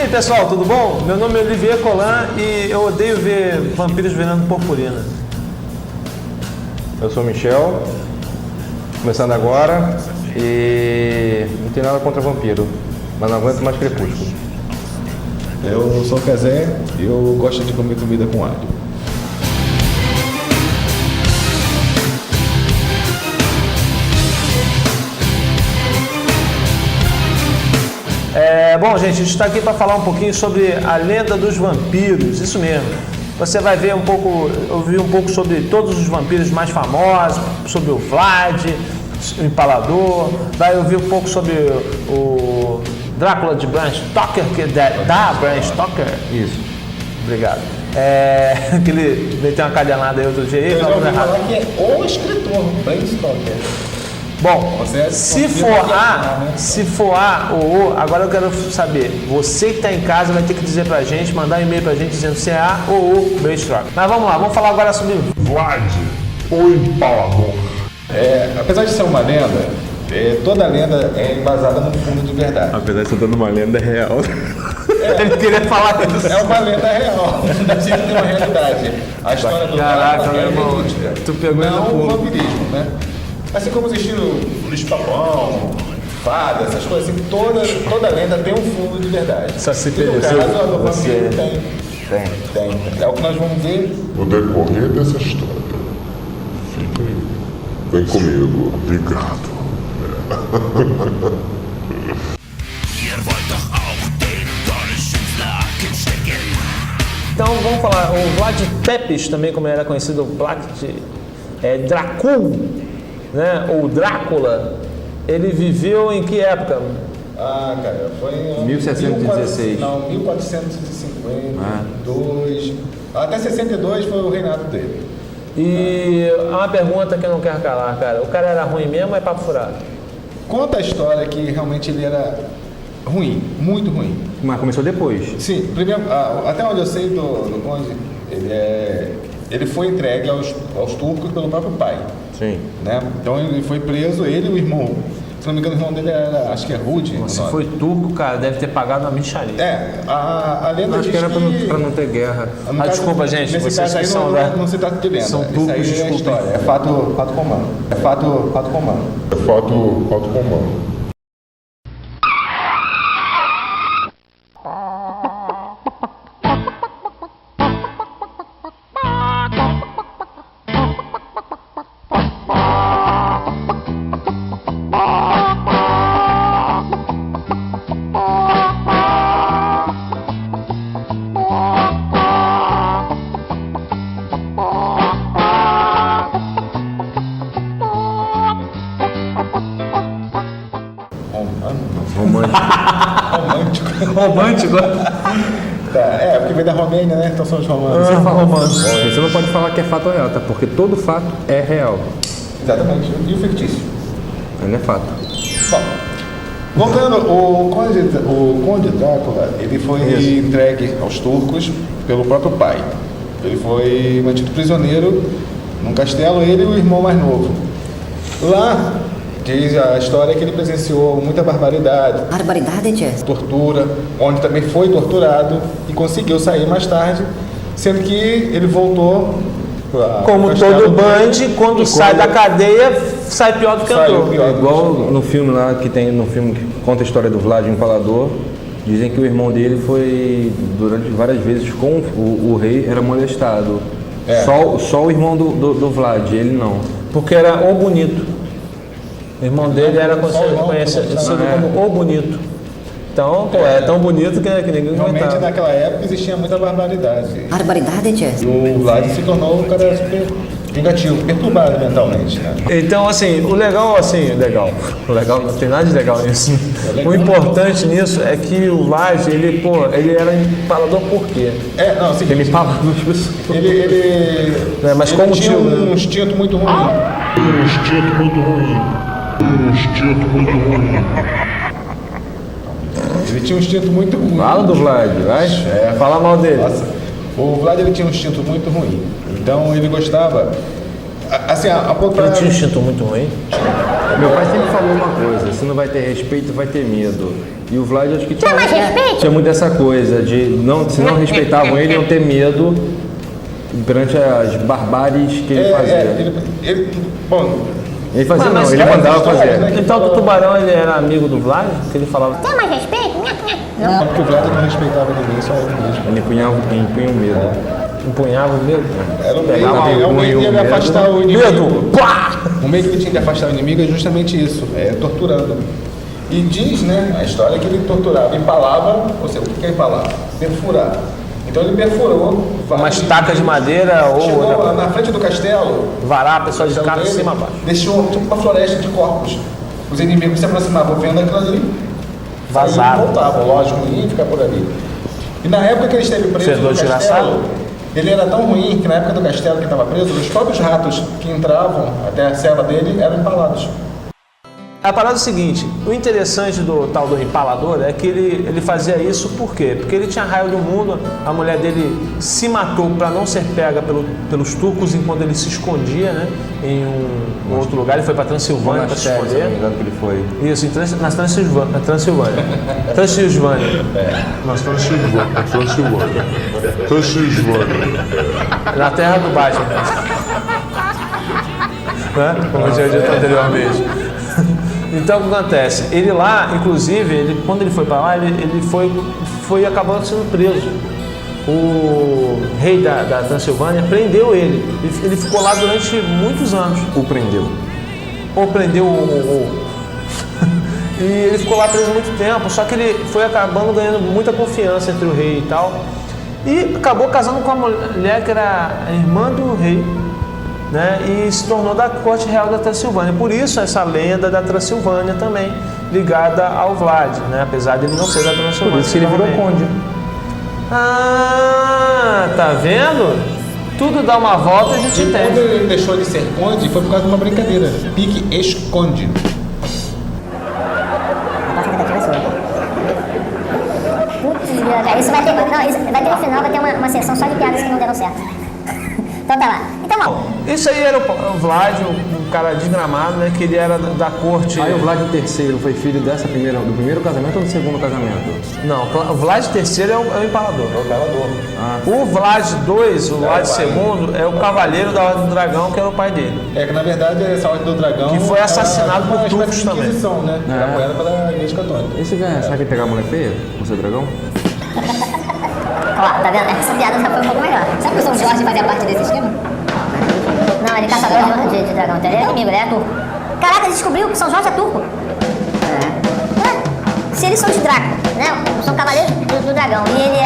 aí pessoal, tudo bom? Meu nome é Olivier Colan e eu odeio ver vampiros vendendo purpurina. Eu sou o Michel, começando agora, e não tenho nada contra vampiro, mas não aguento mais crepúsculo. Eu sou o Cazé e eu gosto de comer comida com alho. Bom, gente, a gente está aqui para falar um pouquinho sobre a lenda dos vampiros, isso mesmo. Você vai ver ouvir um pouco sobre todos os vampiros mais famosos, sobre o Vlad, o Empalador, vai ouvir um pouco sobre o Drácula de Bram Stoker, que é da Bram Stoker. Isso. Obrigado. Que ele meteu uma cadenada aí outro dia aí, Eu já falou ouvi errado. falar que é o escritor, Bram Stoker. Bom, Você se confia for que é A, né? se for A ou O, agora eu quero saber, você que está em casa vai ter que dizer pra gente, mandar um e-mail pra gente dizendo se é A ou O, Bram Stoker. Mas vamos lá, vamos falar agora sobre Vlad, o Empalador. Apesar de ser uma lenda, toda lenda é embasada num fundo de verdade. Apesar de ser dando uma lenda real. Ele queria falar isso. É uma lenda real, não sempre tem uma realidade. A história do Caraca, Drácula meu é irmão, verídica. tu pegou ele no não o pulo. vampirismo, né? Assim como existiram bicho-papão, fada, essas coisas assim, toda lenda tem um fundo de verdade. Só se No perdeu. caso, a do Você- vampiro tem. É o que nós vamos ver. No decorrer dessa história, fica aí. Vem comigo. Obrigado. Então vamos falar, o Vlad Tepes, também como ele era conhecido, o Vlad Dracul, né? Ou Drácula, ele viveu em que época? Cara, foi em 1716. Não, 1452. Até 62 foi o reinado dele. E há uma pergunta que eu não quero calar, cara. O cara era ruim mesmo ou é papo furado? Conta a história que realmente ele era ruim, muito ruim. Mas começou depois. Sim, primeiro, até onde eu sei do Conde, ele foi entregue aos turcos pelo próprio pai. Sim. Né? Então ele foi preso, ele e o irmão. Se não me engano, o irmão dele era, acho que é Rude. Se foi turco, cara, deve ter pagado uma micharia. A lenda Acho diz que era pra não ter guerra. No caso, desculpa, gente, nesse vocês caso aí que são não se trata de lenda. são Isso turcos, aí é desculpem. história, é fato comum. É fato comum. É fato comum. Romântico. Romântico? Tá, porque vem da Romênia, né? Então são os romanos. Você não pode falar que é fato real, tá? Porque todo fato é real. Exatamente. E o fictício? Não é fato. Bom, voltando, o Conde Drácula, ele foi entregue aos turcos pelo próprio pai. Ele foi mantido prisioneiro num castelo, ele e o irmão mais novo. Lá, diz a história que ele presenciou muita barbaridade, Barbaridade, tia. tortura, onde também foi torturado e conseguiu sair mais tarde, sendo que ele voltou pra Como castelo todo dele. band, quando sai da cadeia, sai pior do que Saiu entrou. pior. Igual no filme lá, que tem no filme que conta a história do Vlad, o Empalador, dizem que o irmão dele foi, durante várias vezes, com o rei, era molestado. Só o irmão do Vlad, ele não. Porque era o bonito. O irmão dele era conhecido irmão, como o bonito. Então, pô, é tão bonito que ninguém Realmente aguentava. naquela época existia muita barbaridade. Barbaridade, tia. E o Vlad se tornou um cara super vingativo, perturbado mentalmente, né? Então, assim, o legal não tem nada de legal nisso. O importante nisso é que o Vlad, ele era empalador por quê? Não, assim, Ele empalava as pessoas. ele Mas ele como tinha tio, né? um instinto muito ruim. Um instinto muito ruim. Ele tinha um instinto muito ruim. Fala do Vlad, vai. Fala mal dele. Nossa, o Vlad ele tinha um instinto muito ruim. Então ele gostava. Assim, a Ele tinha um instinto muito ruim. Meu pai sempre falou uma coisa, se não vai ter respeito, vai ter medo. E o Vlad acho que Tinha mais respeito? tinha muito essa coisa de não, se não respeitavam ele, iam ter medo perante as barbáries que ele fazia. Bom, Ele fazia Mas ele mandava histórias, fazer. né? Então o Tubarão ele era amigo do Vlad, que ele falava. Tem mais respeito? não, porque o Vlad não respeitava ninguém, só ele mesmo. Ele impunha o medo. Empunhava o medo. Era o meio, Pegava é o meio de medo. afastar o inimigo. Medo! Pá! O meio que ele tinha de afastar o inimigo é justamente isso, é torturando. E diz, né, a história que ele torturava, empalava, ou seja, o que é empalar? Perfurar. Então ele perfurou Uma vários estaca de inimigos. madeira ou Chegou outra. lá na frente do castelo, Varar a pessoa de castelo cara de dele, cima a baixo. deixou tipo uma floresta de corpos. Os inimigos se aproximavam vendo aquilo ali, Vazaram. saíam e voltavam, lógico, não ia ficar por ali. E na época que ele esteve preso Fedor no de castelo, engraçado. ele era tão ruim que na época do castelo que estava preso, os próprios ratos que entravam até a cela dele eram empalados. A parada é o seguinte, o interessante do tal do empalador é que ele fazia isso por quê? Porque ele tinha raiva do mundo, a mulher dele se matou para não ser pega pelos turcos enquanto ele se escondia, né, em um outro lugar, ele foi para Transilvânia para se Se não me esconder. engano que ele foi. Isso, na Transilvânia. Transilvânia. Mas Transilvânia. Na terra do Batman. Né? Como eu tinha dito anteriormente. Então o que acontece? Ele lá, inclusive, quando ele foi para lá, ele foi acabando sendo preso. O rei da Transilvânia prendeu ele. Ele ficou lá durante muitos anos. O prendeu. Ou prendeu e ele ficou lá preso muito tempo, só que ele foi acabando ganhando muita confiança entre o rei e tal. E acabou casando com uma mulher que era a irmã do rei, né? E se tornou da corte real da Transilvânia. Por isso essa lenda da Transilvânia também, ligada ao Vlad, né? Apesar de ele não ser da Transilvânia. Por isso que ele virou realmente. conde. Ah, tá vendo? Tudo dá uma volta e a gente E quando entende. ele deixou de ser conde, foi por causa de uma brincadeira. Pique esconde. Putz, cara, isso vai ter. Não, isso vai ter no final, vai ter uma sessão só de piadas que não deram certo. Então tá lá. Então, ó. Isso aí era o Vlad, um cara desgramado, né? Que ele era da corte. Aí o Vlad III foi filho do primeiro casamento ou do segundo casamento? Não, o Vlad III é o empalador. O empalador. O Vlad II, o Vlad II, é o cavaleiro da Ordem do Dragão, que era o pai dele. É que na verdade essa Ordem do Dragão. Que foi assassinado era por uma turcos espécie de também. Inquisição, né? É. Apoiada pela Igreja Católica. Esse ganha, sabe pegar a mulher feia? Por ser dragão? Ó, tá vendo? Essa piada já foi um pouco melhor. Sabe que o São Jorge fazia parte desse esquema? Não, ele é caçador de dragão, então ele é inimigo, ele é turco. Caraca, descobriu que São Jorge é turco. Se eles são de Draco, né? São cavaleiros do dragão. E